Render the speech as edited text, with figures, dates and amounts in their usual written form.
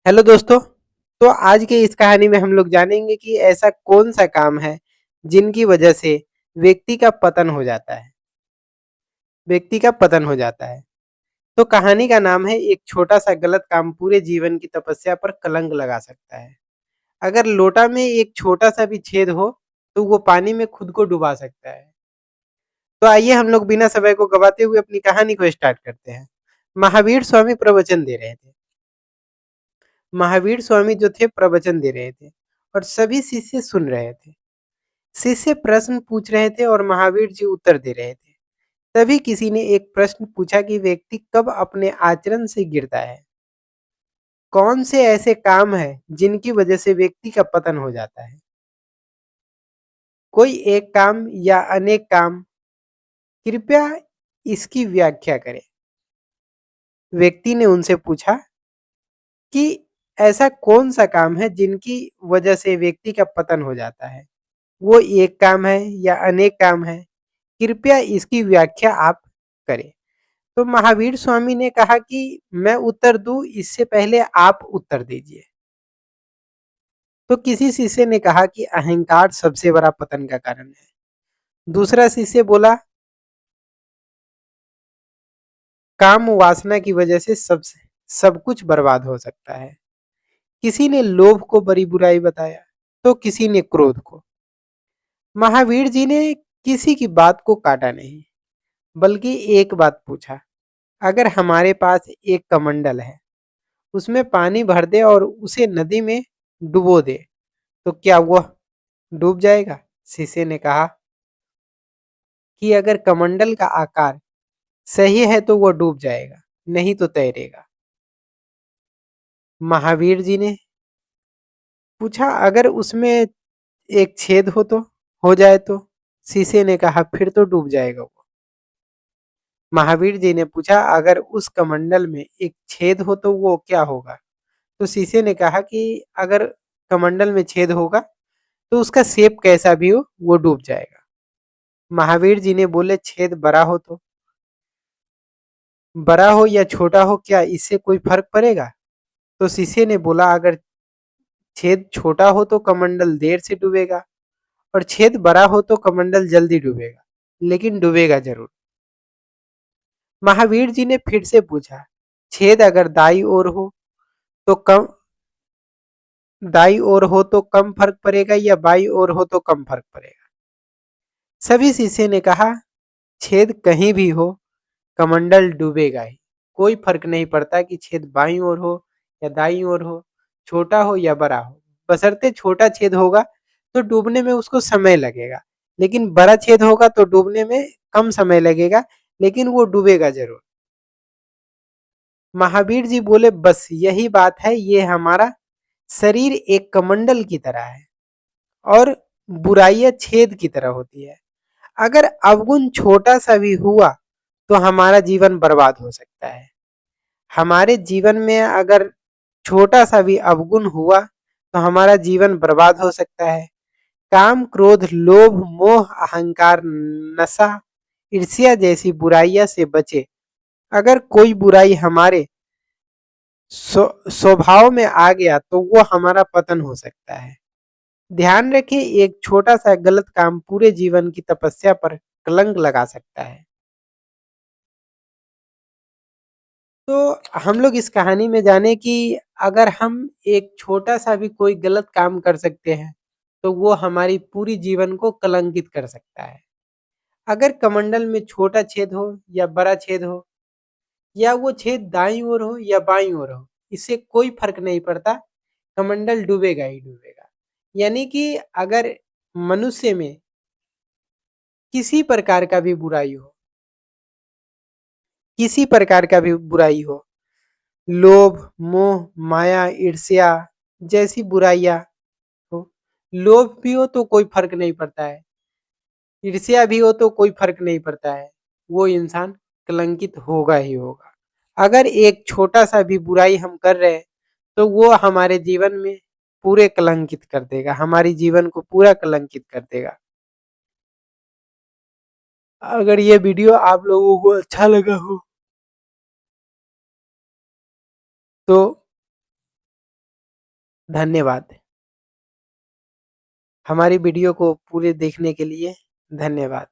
Hello दोस्तों। तो आज के इस कहानी में हम लोग जानेंगे कि ऐसा कौन सा काम है जिनकी वजह से व्यक्ति का पतन हो जाता है। व्यक्ति का पतन हो जाता है। तो कहानी का नाम है एक छोटा सा गलत काम पूरे जीवन की तपस्या पर कलंक लगा सकता है। अगर लोटा में एक छोटा सा भी छेद हो तो वो पानी में खुद को डुबा सकता है। तो आइए हम लोग बिना समय को गवाते हुए अपनी कहानी को स्टार्ट करते हैं। महावीर स्वामी प्रवचन दे रहे थे। महावीर स्वामी जो थे प्रवचन दे रहे थे और सभी शिष्य सुन रहे थे। शिष्य प्रश्न पूछ रहे थे और महावीर जी उत्तर दे रहे थे। तभी किसी ने एक प्रश्न पूछा कि व्यक्ति कब अपने आचरण से गिरता है। कौन से ऐसे काम है जिनकी वजह से व्यक्ति का पतन हो जाता है। कोई एक काम या अनेक काम, कृपया इसकी व्याख्या करें। व्यक्ति ने उनसे पूछा कि ऐसा कौन सा काम है जिनकी वजह से व्यक्ति का पतन हो जाता है। वो एक काम है या अनेक काम है, कृपया इसकी व्याख्या आप करें। तो महावीर स्वामी ने कहा कि मैं उत्तर दूं इससे पहले आप उत्तर दीजिए। तो किसी शिष्य ने कहा कि अहंकार सबसे बड़ा पतन का कारण है। दूसरा शिष्य बोला काम वासना की वजह से सब कुछ बर्बाद हो सकता है। किसी ने लोभ को बड़ी बुराई बताया तो किसी ने क्रोध को। महावीर जी ने किसी की बात को काटा नहीं, बल्कि एक बात पूछा, अगर हमारे पास एक कमंडल है, उसमें पानी भर दे और उसे नदी में डुबो दे तो क्या वह डूब जाएगा। शिष्य ने कहा कि अगर कमंडल का आकार सही है तो वह डूब जाएगा, नहीं तो तैरेगा। महावीर जी ने पूछा अगर उसमें एक छेद हो जाए तो। शिष्य ने कहा फिर तो डूब जाएगा वो। महावीर जी ने पूछा अगर उस कमंडल में एक छेद हो तो वो क्या होगा। तो शिष्य ने कहा कि अगर कमंडल में छेद होगा तो उसका शेप कैसा भी हो वो डूब जाएगा। महावीर जी ने बोले छेद बड़ा हो या छोटा हो, क्या इससे कोई फर्क पड़ेगा। तो शिष्य ने बोला अगर छेद छोटा हो तो कमंडल देर से डूबेगा और छेद बड़ा हो तो कमंडल जल्दी डूबेगा, लेकिन डूबेगा जरूर। महावीर जी ने फिर से पूछा छेद अगर दाई ओर हो तो कम फर्क पड़ेगा या बाई ओर हो तो कम फर्क पड़ेगा। सभी शिष्य ने कहा छेद कहीं भी हो कमंडल डूबेगा ही। कोई फर्क नहीं पड़ता कि छेद बाईं ओर हो या दाईं ओर हो, छोटा हो या बड़ा हो, बशर्ते छोटा छेद होगा तो डूबने में उसको समय लगेगा, लेकिन बड़ा छेद होगा तो डूबने में कम समय लगेगा, लेकिन वो डूबेगा जरूर। महावीर जी बोले बस यही बात है, ये हमारा शरीर एक कमंडल की तरह है और बुराइयां छेद की तरह होती है। अगर अवगुण छोटा सा भी हुआ तो हमारा जीवन बर्बाद हो सकता है। हमारे जीवन में अगर छोटा सा भी अवगुण हुआ तो हमारा जीवन बर्बाद हो सकता है। काम, क्रोध, लोभ, मोह, अहंकार, नशा, ईर्ष्या जैसी बुराइयां से बचे। अगर कोई बुराई हमारे स्वभाव में आ गया तो वो हमारा पतन हो सकता है। ध्यान रखें एक छोटा सा गलत काम पूरे जीवन की तपस्या पर कलंक लगा सकता है। तो हम लोग इस कहानी में जाने कि अगर हम एक छोटा सा भी कोई गलत काम कर सकते हैं तो वो हमारी पूरी जीवन को कलंकित कर सकता है। अगर कमंडल में छोटा छेद हो या बड़ा छेद हो, या वो छेद दाईं ओर हो या बाईं ओर हो, इससे कोई फर्क नहीं पड़ता, कमंडल डूबेगा ही डूबेगा। यानी कि अगर मनुष्य में किसी प्रकार का भी बुराई हो, किसी प्रकार का भी बुराई हो, लोभ, मोह, माया, ईर्ष्या जैसी बुराइयां हो, लोभ भी हो तो कोई फर्क नहीं पड़ता है, ईर्ष्या भी हो तो कोई फर्क नहीं पड़ता है, वो इंसान कलंकित होगा ही होगा। अगर एक छोटा सा भी बुराई हम कर रहे हैं तो वो हमारे जीवन में पूरे कलंकित कर देगा, हमारी जीवन को पूरा कलंकित कर देगा। अगर ये वीडियो आप लोगों को अच्छा लगा हो तो धन्यवाद। हमारी वीडियो को पूरे देखने के लिए धन्यवाद।